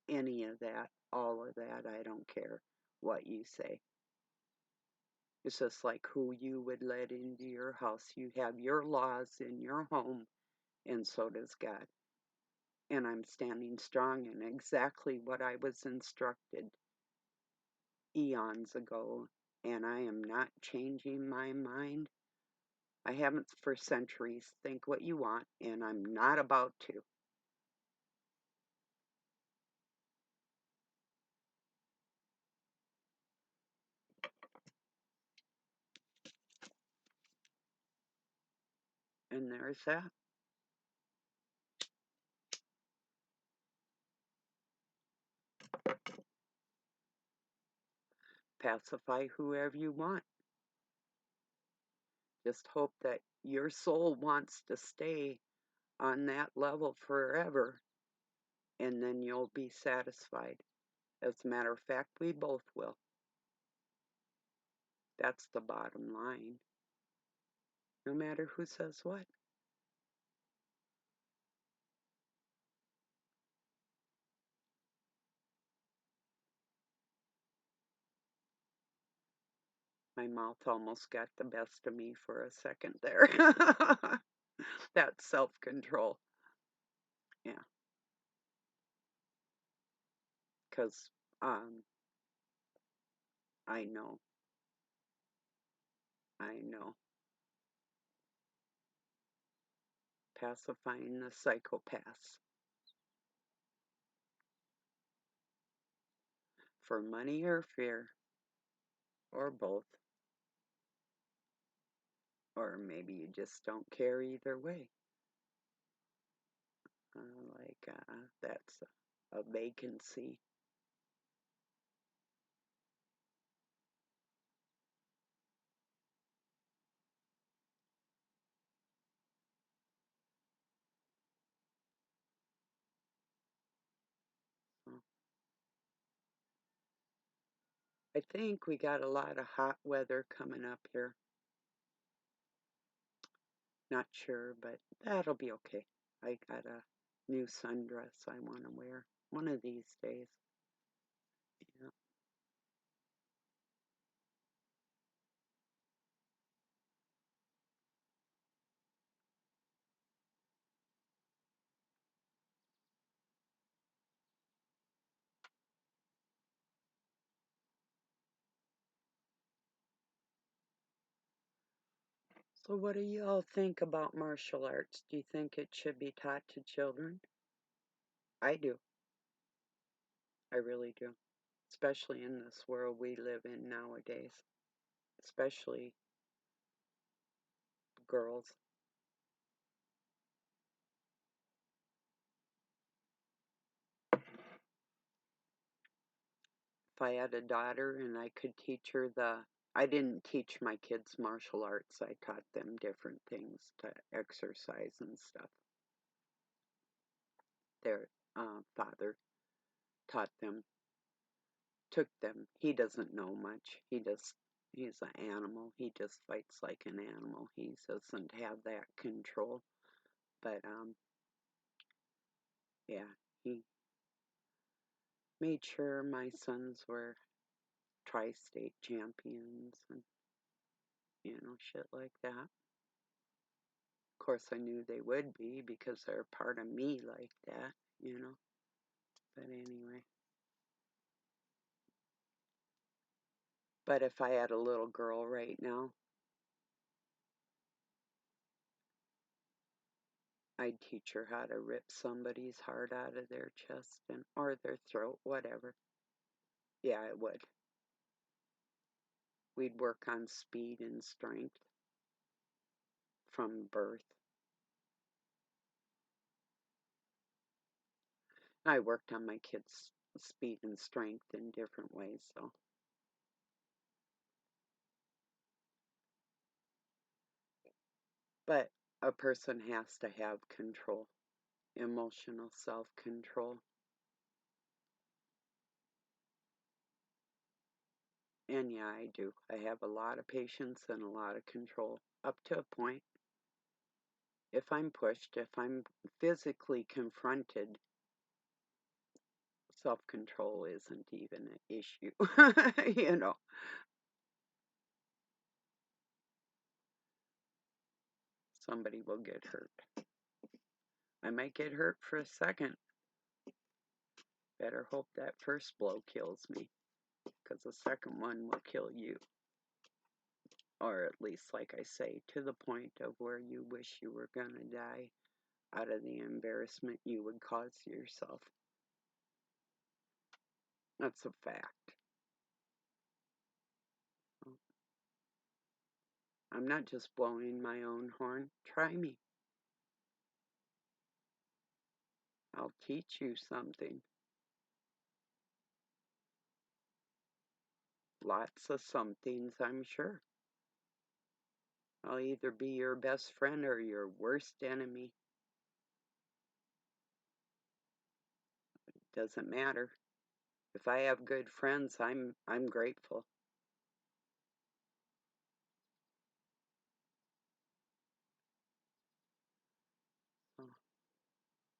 Any of that, all of that, I don't care what you say. It's just like who you would let into your house. You have your laws in your home, and so does God. And I'm standing strong in exactly what I was instructed eons ago, and I am not changing my mind. I haven't for centuries. Think what you want, and I'm not about to. And there's that. Pacify whoever you want. Just hope that your soul wants to stay on that level forever, and then you'll be satisfied. As a matter of fact, we both will. That's the bottom line. No matter who says what. My mouth almost got the best of me for a second there. That self control. Yeah. Because um, I know. I know. Pacifying the psychopaths. For money or fear, or both. Or maybe you just don't care either way. That's a vacancy. So I think we got a lot of hot weather coming up here. Not sure, but that'll be okay. I got a new sundress I want to wear one of these days. Yeah. So what do you all think about martial arts? Do you think it should be taught to children? I do. I really do. Especially in this world we live in nowadays. Especially girls. If I had a daughter and I could teach her I didn't teach my kids martial arts. I taught them different things to exercise and stuff. Their father taught them, took them. He doesn't know much. He's an animal. He just fights like an animal. He doesn't have that control. But yeah, he made sure my sons were tri-state champions and shit like that. Of course, I knew they would be because they're part of me like that. But anyway. But if I had a little girl right now, I'd teach her how to rip somebody's heart out of their chest or their throat, whatever. Yeah, it would. We'd work on speed and strength from birth. I worked on my kids' speed and strength in different ways, so. But a person has to have control, emotional self-control. And yeah, I do. I have a lot of patience and a lot of control up to a point. If I'm pushed, if I'm physically confronted, self-control isn't even an issue, Somebody will get hurt. I might get hurt for a second. Better hope that first blow kills me, because the second one will kill you. Or at least, like I say, to the point of where you wish you were gonna die out of the embarrassment you would cause yourself. That's a fact. I'm not just blowing my own horn. Try me. I'll teach you something. Lots of somethings, I'm sure. I'll either be your best friend or your worst enemy. Doesn't matter. If I have good friends, I'm grateful.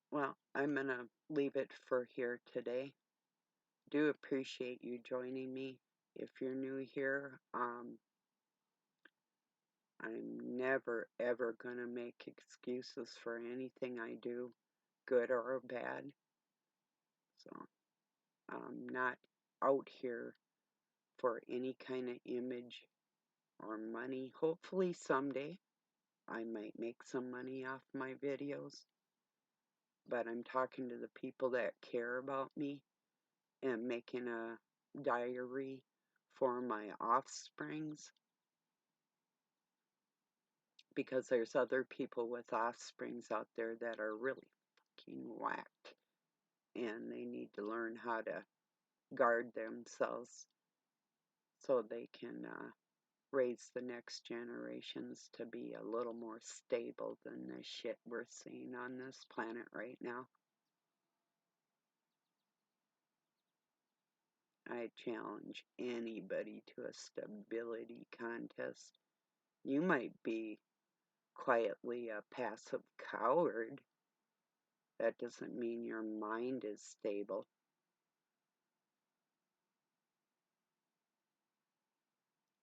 Well, I'm gonna leave it for here today. Do appreciate you joining me. If you're new here, I'm never ever gonna make excuses for anything I do, good or bad. So I'm not out here for any kind of image or money. Hopefully someday I might make some money off my videos, but I'm talking to the people that care about me and making a diary for my offsprings, because there's other people with offsprings out there that are really fucking whacked and they need to learn how to guard themselves so they can raise the next generations to be a little more stable than the shit we're seeing on this planet right now. I challenge anybody to a stability contest. You might be quietly a passive coward. That doesn't mean your mind is stable.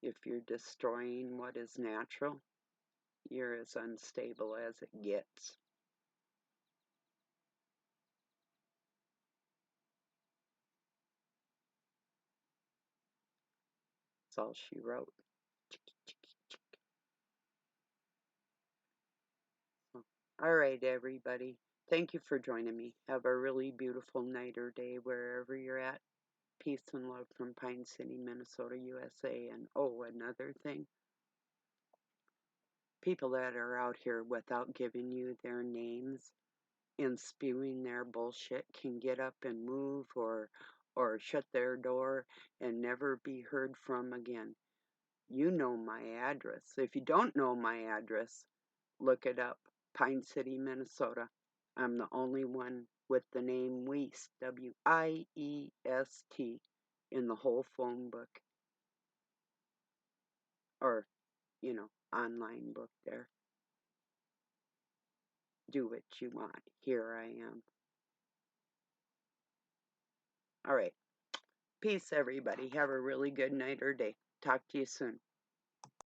If you're destroying what is natural, you're as unstable as it gets. That's all she wrote. All right, everybody. Thank you for joining me. Have a really beautiful night or day wherever you're at. Peace and love from Pine City, Minnesota, USA. And oh, another thing, people that are out here without giving you their names and spewing their bullshit can get up and move or shut their door and never be heard from again. You know my address. If you don't know my address, look it up. Pine City, Minnesota. I'm the only one with the name Wiest, Wiest, in the whole phone book, or, online book there. Do what you want. Here I am. All right. Peace, everybody. Have a really good night or day. Talk to you soon.